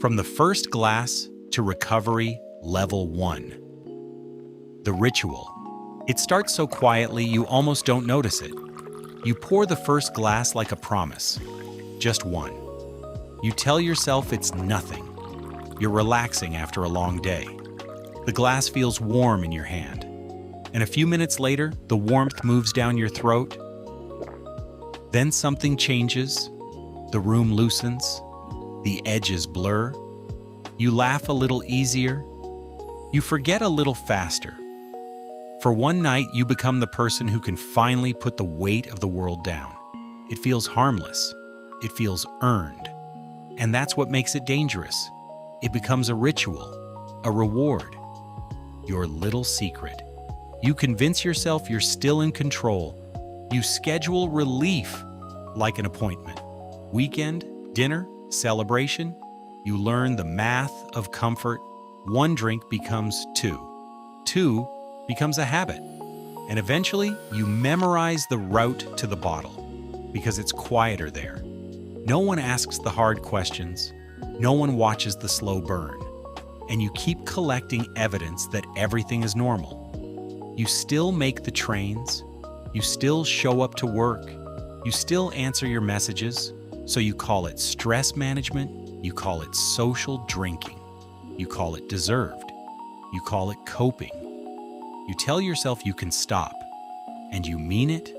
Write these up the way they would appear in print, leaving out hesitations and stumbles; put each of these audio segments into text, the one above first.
From the first glass to recovery level 1. The ritual. It starts so quietly you almost don't notice it. You pour the first glass like a promise. Just one. You tell yourself it's nothing. You're relaxing after a long day. The glass feels warm in your hand. And a few minutes later, the warmth moves down your throat. Then something changes. The room loosens. The edges blur. You laugh a little easier. You forget a little faster. For one night, you become the person who can finally put the weight of the world down. It feels harmless. It feels earned. And that's what makes it dangerous. It becomes a ritual, a reward, your little secret. You convince yourself you're still in control. You schedule relief like an appointment. Weekend, dinner, celebration. You learn the math of comfort. One drink becomes two. Two becomes a habit. And eventually, you memorize the route to the bottle because it's quieter there. No one asks the hard questions. No one watches the slow burn. And you keep collecting evidence that everything is normal. You still make the trains. You still show up to work. You still answer your messages. So you call it stress management. You call it social drinking. You call it deserved. You call it coping. You tell yourself you can stop. And you mean it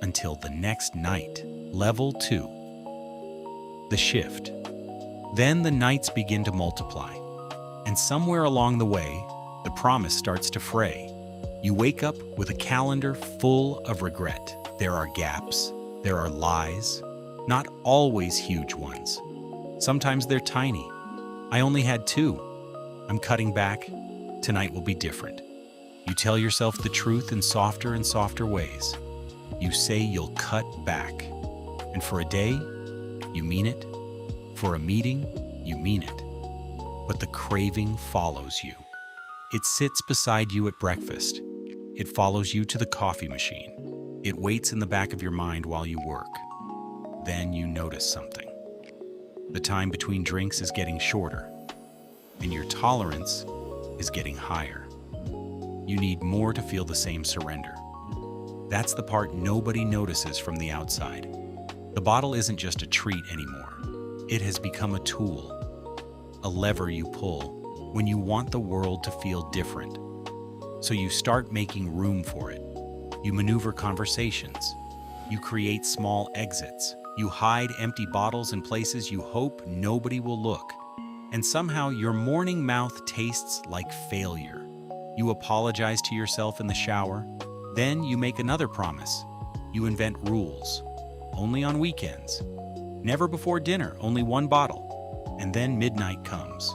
until the next night. Level 2. The shift. Then the nights begin to multiply. And somewhere along the way, the promise starts to fray. You wake up with a calendar full of regret. There are gaps. There are lies. Not always huge ones. Sometimes they're tiny. I only had 2. I'm cutting back. Tonight will be different. You tell yourself the truth in softer and softer ways. You say you'll cut back. And for a day, you mean it. For a meeting, you mean it. But the craving follows you. It sits beside you at breakfast. It follows you to the coffee machine. It waits in the back of your mind while you work. Then you notice something. The time between drinks is getting shorter, and your tolerance is getting higher. You need more to feel the same surrender. That's the part nobody notices from the outside. The bottle isn't just a treat anymore. It has become a tool, a lever you pull when you want the world to feel different. So you start making room for it. You maneuver conversations. You create small exits. You hide empty bottles in places you hope nobody will look. And somehow your morning mouth tastes like failure. You apologize to yourself in the shower. Then you make another promise. You invent rules. Only on weekends. Never before dinner, only 1 bottle. And then midnight comes.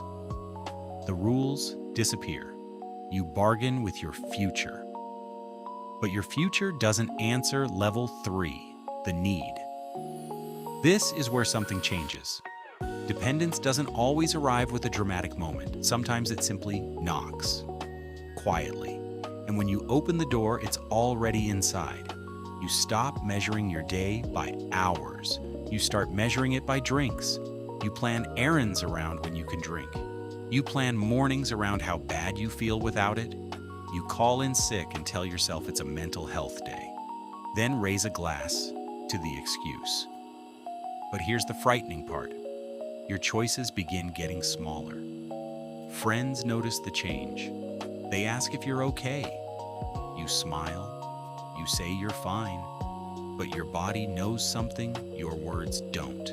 The rules disappear. You bargain with your future. But your future doesn't answer level 3, the need. This is where something changes. Dependence doesn't always arrive with a dramatic moment. Sometimes it simply knocks, quietly. And when you open the door, it's already inside. You stop measuring your day by hours. You start measuring it by drinks. You plan errands around when you can drink. You plan mornings around how bad you feel without it. You call in sick and tell yourself it's a mental health day. Then raise a glass to the excuse. But here's the frightening part. Your choices begin getting smaller. Friends notice the change. They ask if you're okay. You smile. You say you're fine. But your body knows something your words don't.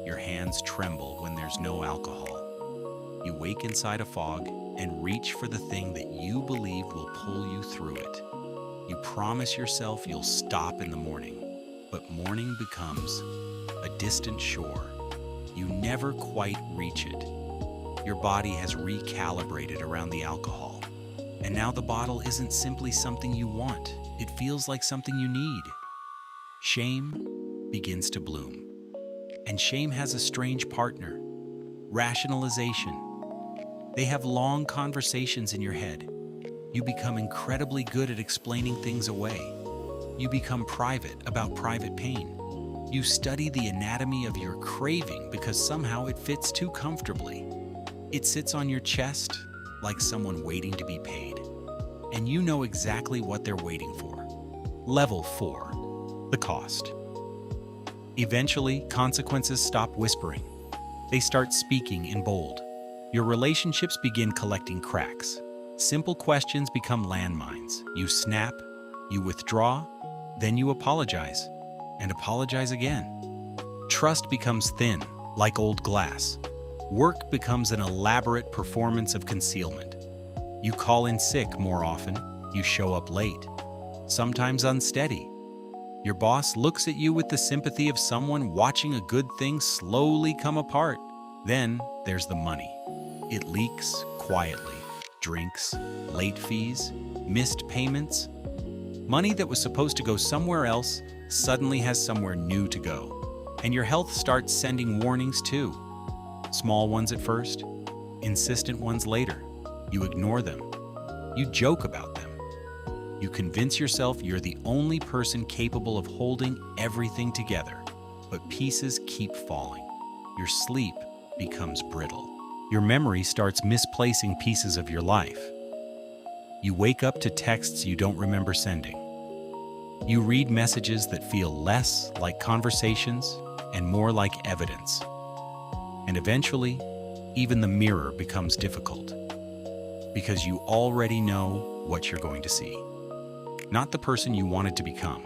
Your hands tremble when there's no alcohol. You wake inside a fog and reach for the thing that you believe will pull you through it. You promise yourself you'll stop in the morning, but morning becomes a distant shore. You never quite reach it. Your body has recalibrated around the alcohol. And now the bottle isn't simply something you want. It feels like something you need. Shame begins to bloom. And shame has a strange partner. Rationalization. They have long conversations in your head. You become incredibly good at explaining things away. You become private about private pain. You study the anatomy of your craving because somehow it fits too comfortably. It sits on your chest like someone waiting to be paid, and you know exactly what they're waiting for. Level 4. The cost. Eventually, consequences stop whispering. They start speaking in bold. Your relationships begin collecting cracks. Simple questions become landmines. You snap, you withdraw, then you apologize, and apologize again. Trust becomes thin, like old glass. Work becomes an elaborate performance of concealment. You call in sick more often, you show up late, sometimes unsteady. Your boss looks at you with the sympathy of someone watching a good thing slowly come apart. Then there's the money. It leaks quietly. Drinks, late fees, missed payments. Money that was supposed to go somewhere else suddenly has somewhere new to go. And your health starts sending warnings too. Small ones at first, insistent ones later. You ignore them. You joke about them. You convince yourself you're the only person capable of holding everything together, but pieces keep falling. Your sleep becomes brittle. Your memory starts misplacing pieces of your life. You wake up to texts you don't remember sending. You read messages that feel less like conversations and more like evidence. And eventually, even the mirror becomes difficult because you already know what you're going to see. Not the person you wanted to become,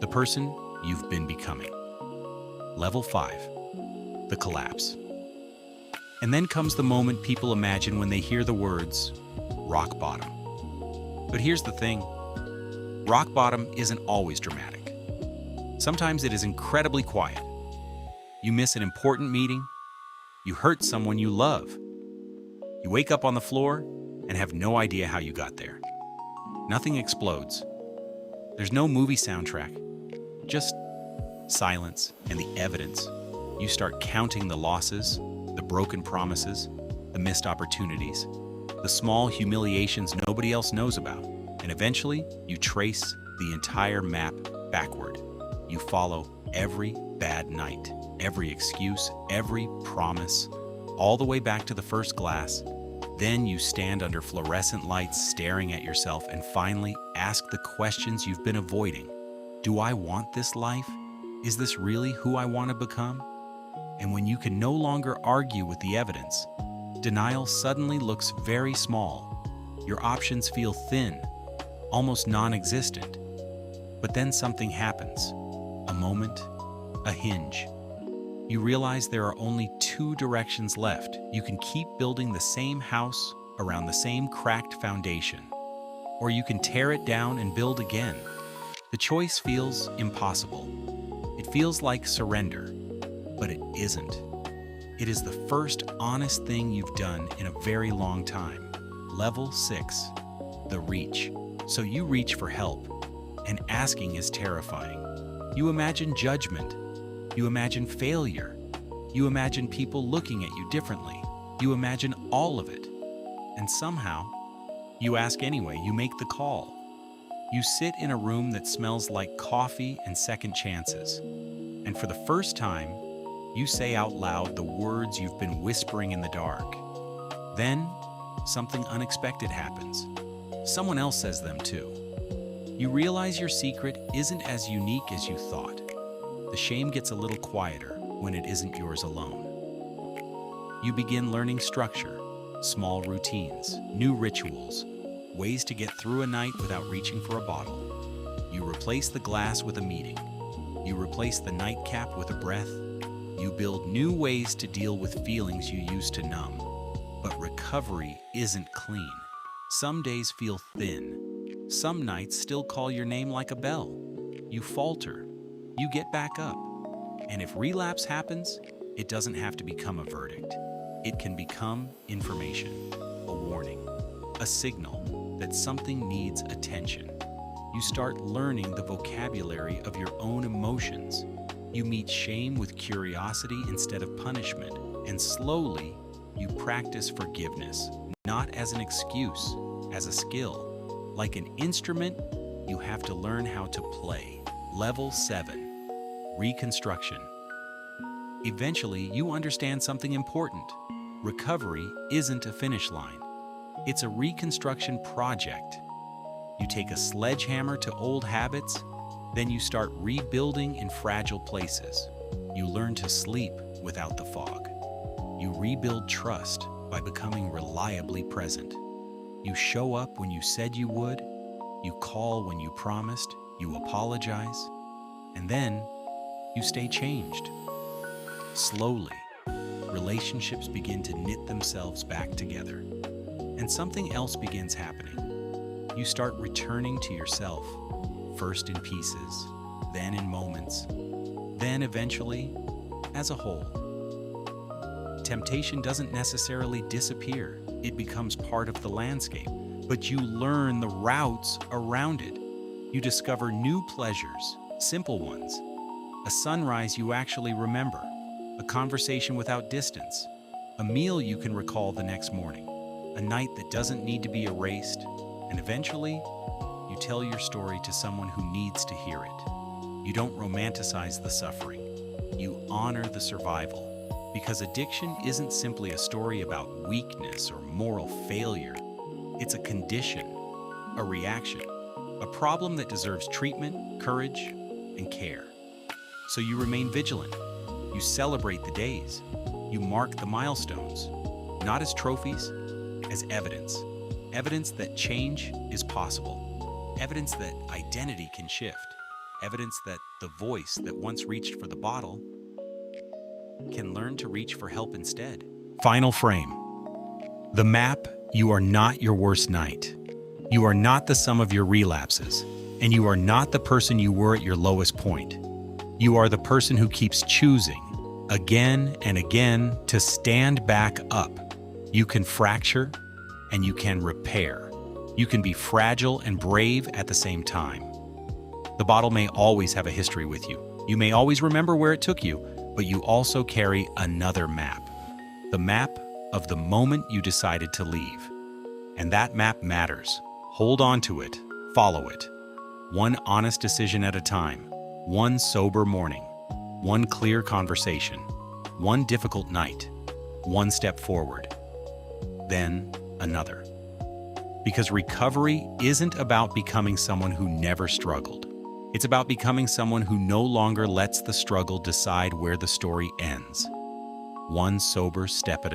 the person you've been becoming. Level 5, the collapse. And then comes the moment people imagine when they hear the words, rock bottom. But here's the thing, rock bottom isn't always dramatic. Sometimes it is incredibly quiet. You miss an important meeting, you hurt someone you love. You wake up on the floor and have no idea how you got there. Nothing explodes. There's no movie soundtrack, just silence and the evidence. You start counting the losses, the broken promises, the missed opportunities, the small humiliations nobody else knows about. And eventually, you trace the entire map backward. You follow every bad night, every excuse, every promise, all the way back to the first glass. Then you stand under fluorescent lights staring at yourself and finally ask the questions you've been avoiding. Do I want this life? Is this really who I want to become? And when you can no longer argue with the evidence, denial suddenly looks very small. Your options feel thin, almost non-existent. But then something happens. A moment, a hinge. You realize there are only 2 directions left. You can keep building the same house around the same cracked foundation, or you can tear it down and build again. The choice feels impossible. It feels like surrender, but it isn't. It is the first honest thing you've done in a very long time. Level 6, the reach. So you reach for help, and asking is terrifying. You imagine judgment. You imagine failure. You imagine people looking at you differently. You imagine all of it. And somehow, you ask anyway, you make the call. You sit in a room that smells like coffee and second chances. And for the first time, you say out loud the words you've been whispering in the dark. Then, something unexpected happens. Someone else says them too. You realize your secret isn't as unique as you thought. The shame gets a little quieter when it isn't yours alone. You begin learning structure, small routines, new rituals, ways to get through a night without reaching for a bottle. You replace the glass with a meeting. You replace the nightcap with a breath. You build new ways to deal with feelings you used to numb. But recovery isn't clean. Some days feel thin. Some nights still call your name like a bell. You falter. You get back up. And if relapse happens, it doesn't have to become a verdict. It can become information, a warning, a signal that something needs attention. You start learning the vocabulary of your own emotions. You meet shame with curiosity instead of punishment, and slowly, you practice forgiveness, not as an excuse, as a skill. Like an instrument, you have to learn how to play. Level 7, reconstruction. Eventually, you understand something important. Recovery isn't a finish line. It's a reconstruction project. You take a sledgehammer to old habits, then you start rebuilding in fragile places. You learn to sleep without the fog. You rebuild trust by becoming reliably present. You show up when you said you would, you call when you promised, you apologize, and then you stay changed. Slowly, relationships begin to knit themselves back together, and something else begins happening. You start returning to yourself, first in pieces, then in moments, then eventually as a whole. Temptation doesn't necessarily disappear. It becomes part of the landscape, but you learn the routes around it. You discover new pleasures, simple ones. A sunrise you actually remember, a conversation without distance, a meal you can recall the next morning, a night that doesn't need to be erased, and eventually, you tell your story to someone who needs to hear it. You don't romanticize the suffering. You honor the survival. Because addiction isn't simply a story about weakness or moral failure. It's a condition, a reaction, a problem that deserves treatment, courage, and care. So you remain vigilant. You celebrate the days. You mark the milestones, not as trophies, as evidence. Evidence that change is possible. Evidence that identity can shift. Evidence that the voice that once reached for the bottle can learn to reach for help instead. Final frame. The map: you are not your worst night. You are not the sum of your relapses, and you are not the person you were at your lowest point. You are the person who keeps choosing, again and again, to stand back up. You can fracture, and you can repair. You can be fragile and brave at the same time. The bottle may always have a history with you. You may always remember where it took you, but you also carry another map. The map of the moment you decided to leave. And that map matters. Hold on to it. Follow it. One honest decision at a time. One sober morning. One clear conversation. One difficult night. One step forward. Then another. Because recovery isn't about becoming someone who never struggled. It's about becoming someone who no longer lets the struggle decide where the story ends. One sober step at a time.